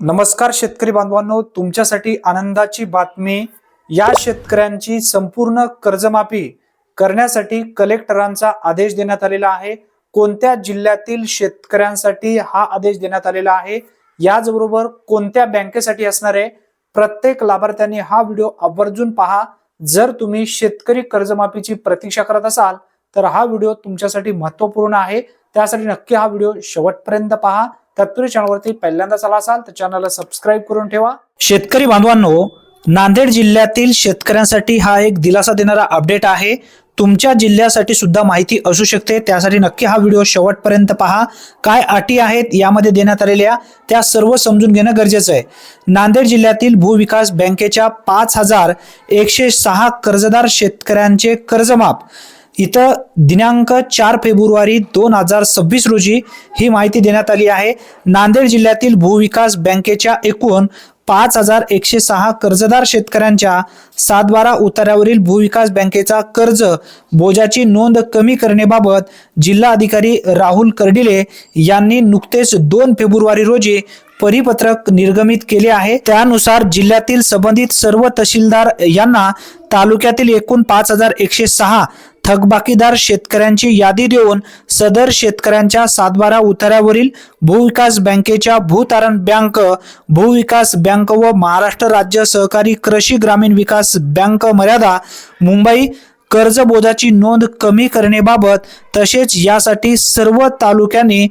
नमस्कार शेतकरी बांधवांनो, तुमच्यासाठी आनंदाची बातमी। या शेतकऱ्यांची संपूर्ण कर्जमाफी करण्यासाठी कलेक्टरांचा आदेश देण्यात आलेला आहे। कोणत्या जिल्ह्यातील शेतकऱ्यांसाठी हा आदेश देण्यात आलेला आहे, याचबरोबर कोणत्या बँकेसाठी असणार आहे, प्रत्येक लाभार्थ्यांनी हा व्हिडिओ आवर्जून पहा। जर तुम्ही शेतकरी कर्जमाफीची प्रतीक्षा करत असाल तर हा व्हिडिओ तुमच्यासाठी महत्त्वपूर्ण आहे। त्यासाठी नक्की हा व्हिडिओ शेवटपर्यंत पहा। तत्पूर्वी चॅनलवरती पहिल्यांदाच आला असाल तर चॅनलला सबस्क्राइब करून ठेवा। शेतकरी बांधवांनो, नांदेड जिल्ह्यातील शेतकऱ्यांसाठी हा एक दिलासा देणारा अपडेट आहे। तुमच्या जिल्ह्यासाठी सुद्धा माहिती असू शकते, त्यासाठी नक्की हा व्हिडिओ शेवटपर्यंत पहा। काय अटी आहेत यामध्ये देण्यात आलेल्या त्या सर्व समजून घेणं गरजेचं आहे। नांदेड जिल्ह्यातील भूविकास बँकेच्या 5106 कर्जदार शेतकऱ्यांचे कर्जमाफ इथं दिनांक 4 फेब्रुवारी 2026 रोजी ही माहिती देण्यात आली आहे। नांदेड जिल्ह्यातील भूविकास बँकेच्या एकूण 5106 कर्जदार शेतकऱ्यांच्या 7/12 उतार्यावरील भूविकास बँकेचा कर्ज बोजाची नोंद कमी करण्याबाबत जिल्हा अधिकारी राहुल कर्डिले यांनी नुकतेच 2 फेब्रुवारी रोजी परिपत्रक निर्गमित केले आहे। त्यानुसार जिल्ह्यातील संबंधित सर्व तहसीलदार यांना तालुक्यातील एकूण 5106 थकबाकीदार शेतकऱ्यांची यादी देऊन सदर शेतकऱ्यांच्या 7/12 उतार्यावरील भूविकास बँकेच्या भूतारण बँक, भूविकास बँक व महाराष्ट्र राज्य सहकारी कृषी ग्रामीण विकास बँक मर्यादा मुंबई कर्ज बोजाची नोंद कमी करण्याबाबत तसेच यासाठी सर्व तालुक्यांनी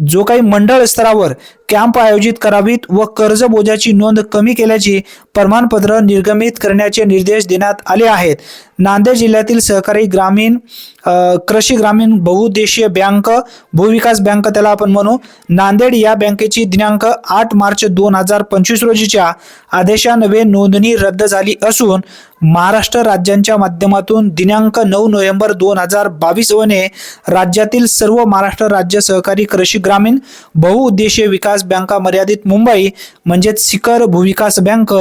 जो काही मंडळ स्तरावर कॅम्प आयोजित करावीत व कर्ज बोजाची नोंद कमी केल्याची प्रमाणपत्र निर्गमित करण्याचे निर्देश देण्यात आले आहेत। नांदेड जिल्ह्यातील सहकारी ग्रामीण कृषी ग्रामीण बहुउद्देशीय बँक, भूविकास बँक त्याला आपण म्हणू, नांदेड या बँकेची दिनांक 8 मार्च 2025 रोजीच्या आदेशान्वये नोंदणी रद्द झाली असून महाराष्ट्र राज्यांच्या माध्यमातून दिनांक 9 नोव्हेंबर 2022 रोजी राज्यातील सर्व महाराष्ट्र राज्य सहकारी कृषी ग्रामीण बहुउद्देशीय विकास बँका मर्यादित मुंबई म्हणजे सिकर भूविकास बँक,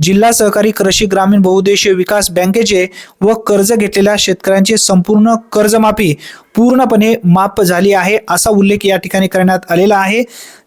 जिल्हा सहकारी कृषी ग्रामीण बहुउद्देशीय विकास बँकेचे व कर्ज घेतलेल्या शेतकऱ्यांची संपूर्ण कर्जमाफी पूर्णपणे माफ झाली आहे असा उल्लेख या ठिकाणी करण्यात आलेला आहे।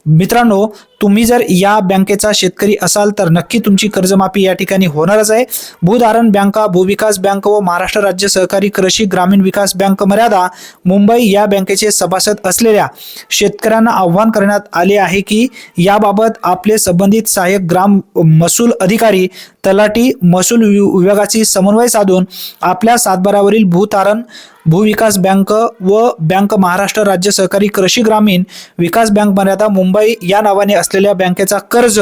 मित्रांनो, तुम्ही जर या बँकेचा शेतकरी असाल तर नक्की तुमची कर्जमाफी या ठिकाणी होणारच आहे। भूधारण बँका, भूविकास बँक व महाराष्ट्र राज्य सहकारी कृषी ग्रामीण विकास बँक मर्यादा मुंबई या बँकेचे सभासद असलेल्या शेतकऱ्यांना आवाहन करण्यात आले आहे की याबाबत आपले संबंधित सहाय्यक ग्राम महसूल अधिकारी, तलाठी, महसूल विभागाची समन्वय साधून आपल्या 7/12 भूतारण भूविकास बँक व बँक महाराष्ट्र राज्य सहकारी कृषी ग्रामीण विकास बँक मर्यादा मुंबई या नावाने असलेल्या बँकेचा कर्ज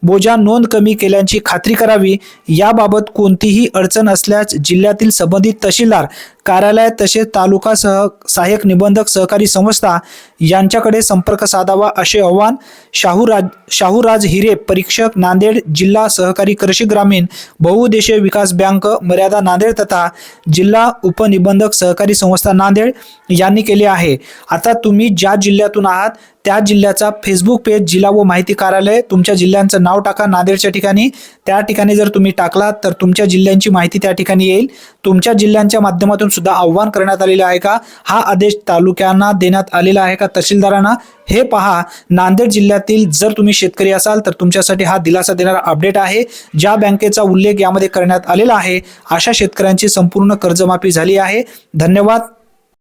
बोजा नोंद कमी केल्याची खात्री करावी। याबाबत कोणतीही अडचण असल्यास जिल्ह्यातील संबंधित तहसीलदार कार्यालय तसेच तालुका सहाय्यक निबंधक सहकारी संस्था यांच्याकडे संपर्क साधावा असे आवाहन शाहूराज हिरे, परीक्षक, नांदेड जिल्हा सहकारी कृषी ग्रामीण बहुउद्देशीय विकास बँक मर्यादा नांदेड तथा जिल्हा उपनिबंधक सहकारी संस्था नांदेड यांनी केले आहे। आता तुम्ही ज्या जिल्ह्यातून आहात त्या जिल्ह्याचा फेसबुक पेज जिल्हा व माहिती कार्यालय, तुमच्या जिल्ह्यांचं नाव टाका नांदेडच्या ठिकाणी, त्या ठिकाणी जर तुम्ही टाकलात तर तुमच्या जिल्ह्यांची माहिती त्या ठिकाणी येईल। तुमच्या जिल्ह्यांच्या माध्यमातून सुद्धा आव्हान करण्यात आलेले आहे का, हा आदेश तालुक्यांना देण्यात आलेला आहे का, तहसीलदारांना, हे पहा। नांदेड जिल्ह्यातील जर तुम्ही शेतकरी असाल तर तुमच्यासाठी हा दिलासा देणारा अपडेट आहे। ज्या बँकेचा उल्लेख यामध्ये करण्यात आलेला आहे अशा शेतकऱ्यांची संपूर्ण कर्जमाफी झाली आहे। धन्यवाद।